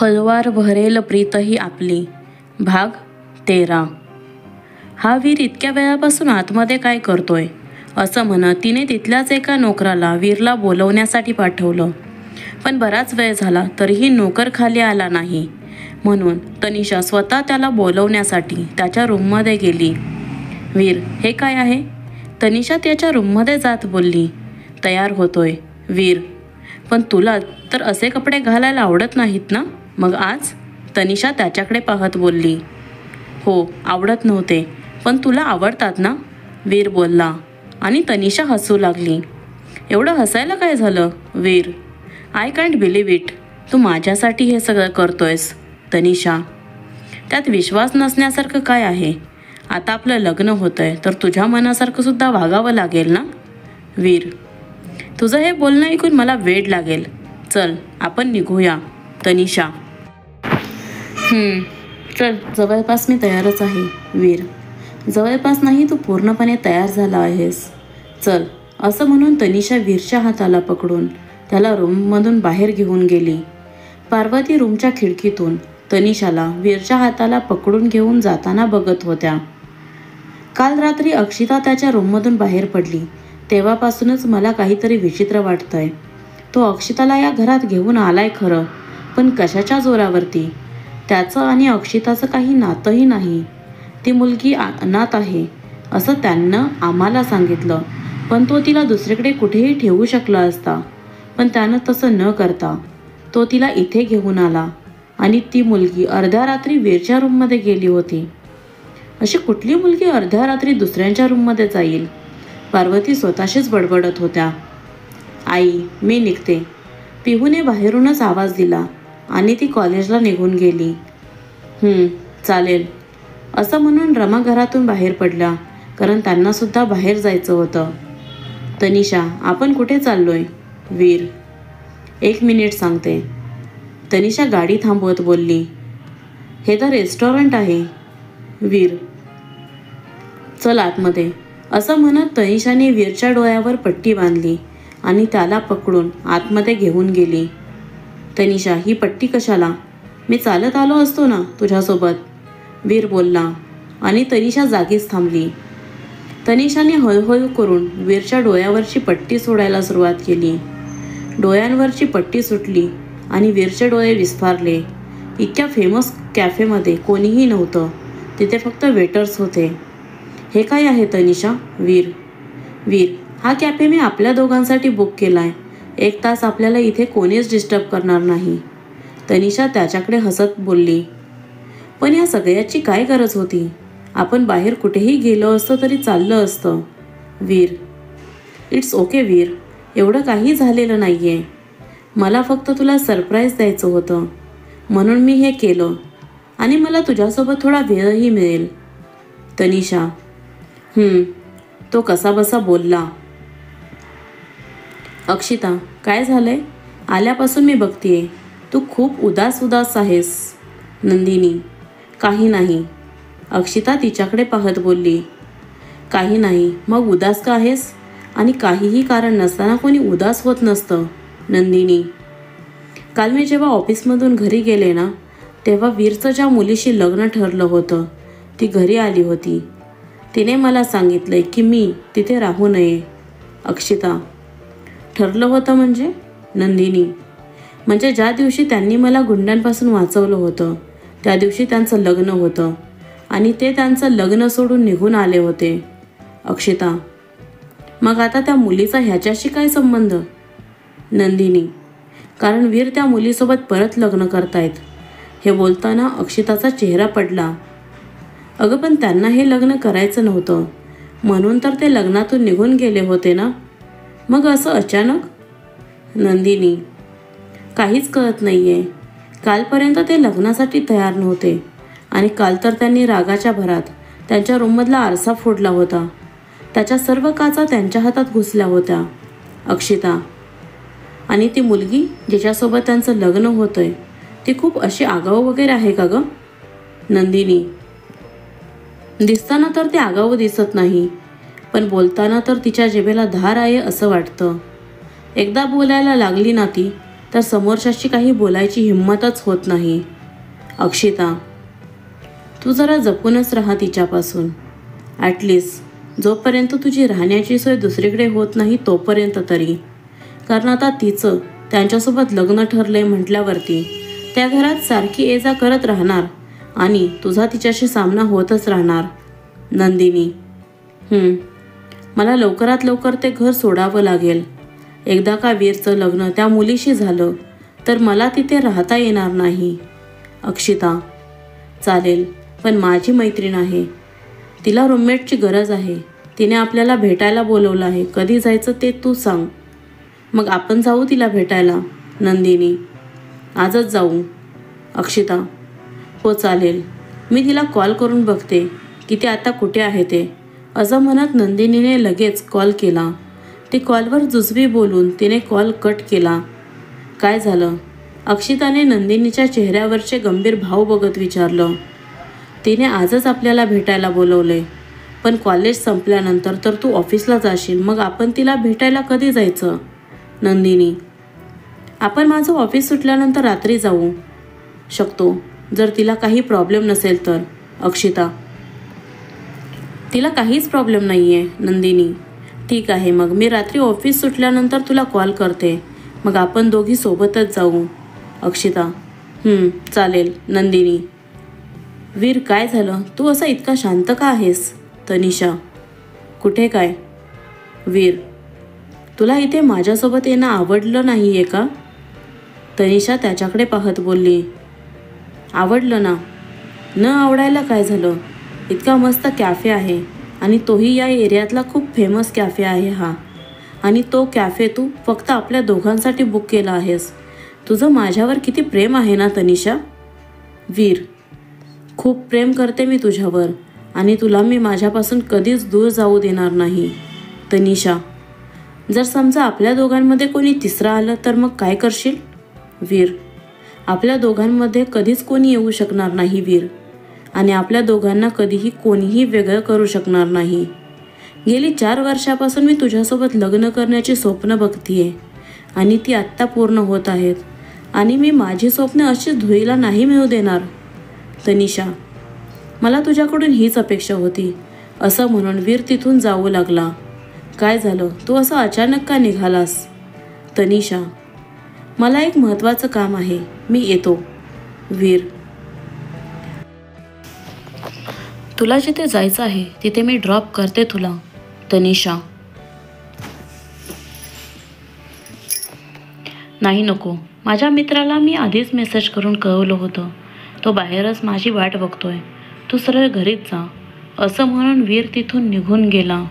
हळुवार भरेल प्रीतही आपली. भाग 13. हा वीर इतक्या वेळापासून आतमध्ये काय करतोय, असं म्हणत तिने तिथल्याच एका नोकराला वीरला बोलवण्यासाठी पाठवलं. पण बराच वेळ झाला तरीही नोकर खाली आला नाही. म्हणून तनिषा स्वतः त्याला बोलवण्यासाठी त्याच्या रूममध्ये गेली. वीर, हे काय आहे? तनिषा त्याच्या रूममध्ये जात बोलली. तयार होतोय. वीर, पण तुला तर असे कपडे घालायला आवडत नाहीत ना, मग आज? तनिषा त्याच्याकडे पाहत बोलली. हो, आवडत नव्हते, पण तुला आवडतात ना, वीर बोलला. आणि तनिषा हसू लागली. एवढं हसायला काय झालं? वीर, आय कांट बिलीव्ह इट. तू माझ्यासाठी हे सगळं करतोयस. तनिषा, त्यात विश्वास नसण्यासारखं काय आहे? आता आपलं लग्न होतंय तर तुझ्या मनासारखं सुद्धा वागावं लागेल ना. वीर, तुझं हे बोलणं ऐकून मला वेड लागेल. चल, आपण निघूया. तनिषा, चल, जवळपास मी तयारच आहे. वीर, जवळपास नाही, तू पूर्णपणे तयार झाला आहेस. चल, असं म्हणून तनिषा वीरच्या हाताला पकडून त्याला रूममधून बाहेर घेऊन गेली. पार्वती रूमच्या खिडकीतून तनिषाला वीरच्या हाताला पकडून घेऊन जाताना बघत होत्या. काल रात्री अक्षिता त्याच्या रूममधून बाहेर पडली तेव्हापासूनच मला काहीतरी विचित्र वाटतंय. तो अक्षिताला या घरात घेऊन आलाय खरं, पण कशाच्या जोरावरती? त्याचं आणि अक्षिताचं काही नातंही नाही. ती मुलगी अनाथ आहे असं त्यानं आम्हाला सांगितलं, पण तो तिला दुसरीकडे कुठेही ठेवू शकला असता. पण त्यानं तसं न करता तो तिला इथे घेऊन आला आणि ती मुलगी अर्ध्या रात्री वीरच्या रूममध्ये गेली होती. अशी कुठली मुलगी अर्ध्या रात्री दुसऱ्यांच्या रूममध्ये जाईल? पार्वती स्वतःशीच बडबडत होत्या. आई, मी निघते. पिहूने बाहेरूनच आवाज दिला आणि ती कॉलेजला निघून गेली. चालेल, असं म्हणून रमा घरातून बाहेर पडल्या, कारण त्यांना सुद्धा बाहेर जायचं होतं. तनिषा, आपण कुठे चाललोय? वीर, 1 मिनिट सांगते. तनिषा गाडी थांबवत बोलली. हे तर रेस्टॉरंट आहे. वीर, चल आतमध्ये. असं म्हणत तनिषाने वीरच्या डोळ्यावर पट्टी बांधली आणि त्याला पकडून आतमध्ये घेऊन गेली. तनिषा, ही पट्टी कशाला? मी चालत आलो असतो ना तुझ्यासोबत, वीर बोलला आणि तनिषा जागीच थांबली. तनिषाने हळूहळू करून वीरच्या डोळ्यावरची पट्टी सोडायला सुरुवात केली. डोळ्यांवरची पट्टी सुटली आणि वीरचे डोळे विस्फारले. इतक्या फेमस कॅफेमध्ये कोणीही नव्हतं, तिथे फक्त वेटर्स होते. हे काय आहे तनिषा? वीर, हा कॅफे मी आपल्या दोघांसाठी बुक केलाय. 1 तास आपल्याला इथे कोणीच डिस्टर्ब करणार नाही. तनिषा त्याच्याकडे हसत बोलली. पण या सगळ्याची काय गरज होती? आपण बाहेर कुठेही गेलो असतो तरी चाललं असतं. वीर, इट्स ओके वीर, एवढं काही झालेलं नाहीये. मला फक्त तुला सरप्राईज द्यायचं होतं, म्हणून मी हे केलं आणि मला तुझ्यासोबत थोडा वेळही मिळेल. तनिषा, तो कसाबसा बोलला. अक्षिता, काय झालंय? आल्यापासून मी बघतीये तू खूप उदास आहेस. नंदिनी, काही नाही. अक्षिता तिच्याकडे पाहत बोलली. काही नाही, मग उदास का आहेस? आणि काहीही कारण नसताना कोणी उदास होत नसतं. नंदिनी, काल मी जेव्हा ऑफिसमधून घरी गेले ना, तेव्हा वीरचं ज्या मुलीशी लग्न ठरलं होतं ती घरी आली होती. तिने मला सांगितलंय की मी तिथे राहू नये. अक्षिता, ठरलं होतं म्हणजे? नंदिनी, म्हणजे ज्या दिवशी त्यांनी मला गुंडांपासून वाचवलं होतं त्या दिवशी त्यांचं लग्न होतं आणि ते त्यांचं लग्न सोडून निघून आले होते. अक्षिता, मग आता त्या मुलीचा ह्याच्याशी काय संबंध? नंदिनी, कारण वीर त्या मुलीसोबत परत लग्न करतायत. हे बोलताना अक्षिताचा चेहरा पडला. अगं, पण त्यांना हे लग्न करायचं नव्हतं, म्हणून तर ते लग्नातून निघून गेले होते ना, मग असं अचानक? नंदिनी, काहीच कळत नाहीये. कालपर्यंत ते लग्नासाठी तयार नव्हते आणि काल तर त्यांनी रागाच्या भरात त्यांच्या रूममधला आरसा फोडला होता. त्याच्या सर्व काचा त्यांच्या हातात घुसल्या होत्या. अक्षिता, आणि ती मुलगी जिच्यासोबत त्यांचं लग्न होतंय ती खूप अशी आगाऊ वगैरे आहे का गं? नंदिनी, दिसताना तर ते आगाऊ दिसत नाही, पण बोलताना तर तिच्या जिभेला धार आहे असं वाटतं. एकदा बोलायला लागली ना ती तर समोरच्याशी काही बोलायची हिंमतच होत नाही. अक्षिता, तू जरा जपूनच राहा तिच्यापासून. ॲटलिस्ट जोपर्यंत तुझी राहण्याची सोय दुसरीकडे होत नाही तोपर्यंत तरी. कारण आता तिचं त्यांच्यासोबत लग्न ठरलंय म्हटल्यावरती त्या घरात सारखी ये जा करत राहणार आणि तुझा तिच्याशी सामना होतच राहणार. नंदिनी, मला लवकरात लवकर ते घर सोडावं लागेल. एकदा का वीरचं लग्न त्या मुलीशी झालं तर मला तिथे राहता येणार नाही. अक्षिता, चालेल, पण माझी मैत्रीण आहे. तिला रूममेटची गरज आहे. तिने आपल्याला भेटायला बोलवलं आहे. कधी जायचं ते तू सांग, मग आपण जाऊ तिला भेटायला. नंदिनी, आजच जाऊ. अक्षिता, हो चालेल, मी तिला कॉल करून बघते की ते आता कुठे आहे ते. असं म्हणत नंदिनीने लगेच कॉल केला. ती कॉलवर जुजबी बोलून तिने कॉल कट केला. काय झालं? अक्षिताने नंदिनीच्या चेहऱ्यावरचे गंभीर भाव बघत विचारलं. तिने आजच आपल्याला भेटायला बोलवले, पण कॉलेज संपल्यानंतर तर तू ऑफिसला जाशील, मग आपण तिला भेटायला कधी जायचं? नंदिनी, आपण माझं ऑफिस सुटल्यानंतर रात्री जाऊ शकतो, जर तिला काही प्रॉब्लेम नसेल तर. अक्षिता, तिला काहीच प्रॉब्लेम नाही आहे. नंदिनी, ठीक आहे, मग मी रात्री ऑफिस सुटल्यानंतर तुला कॉल करते, मग आपण दोघी सोबतच जाऊ. अक्षिता, चालेल. नंदिनी, वीर, काय झालं? तू असा इतका शांत का आहेस? तनिषा, कुठे काय? वीर, तुला इथे माझ्यासोबत येणं आवडलं नाही आहे का? तनिषा त्याच्याकडे पाहत बोलली. आवडलं ना. न आवडायला काय झालं? इतका मस्त कॅफे आहे आणि तोही या एरियातला खूप फेमस कॅफे आहे हा. आणि तो कॅफे तू फक्त आपल्या दोघांसाठी बुक केला आहेस. तुझं माझ्यावर किती प्रेम आहे ना तनिषा? वीर, खूप प्रेम करते मी तुझ्यावर आणि तुला मी माझ्यापासून कधीच दूर जाऊ देणार नाही. तनिषा, जर समजा आपल्या दोघांमध्ये कोणी तिसरं आलं तर मग काय करशील? वीर, आपल्या दोघांमध्ये कधीच कोणी येऊ शकणार नाही वीर, आणि आपल्या दोघांना कधीही कोणीही वेगळं करू शकणार नाही. गेली 4 वर्षापासून मी तुझ्यासोबत लग्न करण्याची स्वप्न बघतीये आणि ती आत्ता पूर्ण होत आहेत, आणि मी माझी स्वप्न अशीच धुळीला नाही मिळू देणार. तनिषा, मला तुझ्याकडून हीच अपेक्षा होती. असं म्हणून वीर तिथून जाऊ लागला. काय झालं? तू असं अचानक का निघालास? तनिषा, मला एक महत्त्वाचं काम आहे, मी येतो. वीर, तुला जिथे जायचं आहे तिथे मी ड्रॉप करते तुला. तनिषा, नाही नको. माझ्या मित्राला मी आधीच मेसेज करून कळवलं होतं. तो बाहेरच माझी वाट बघतोय. तू सरळ घरीच जा. असं म्हणून वीर तिथून निघून गेला.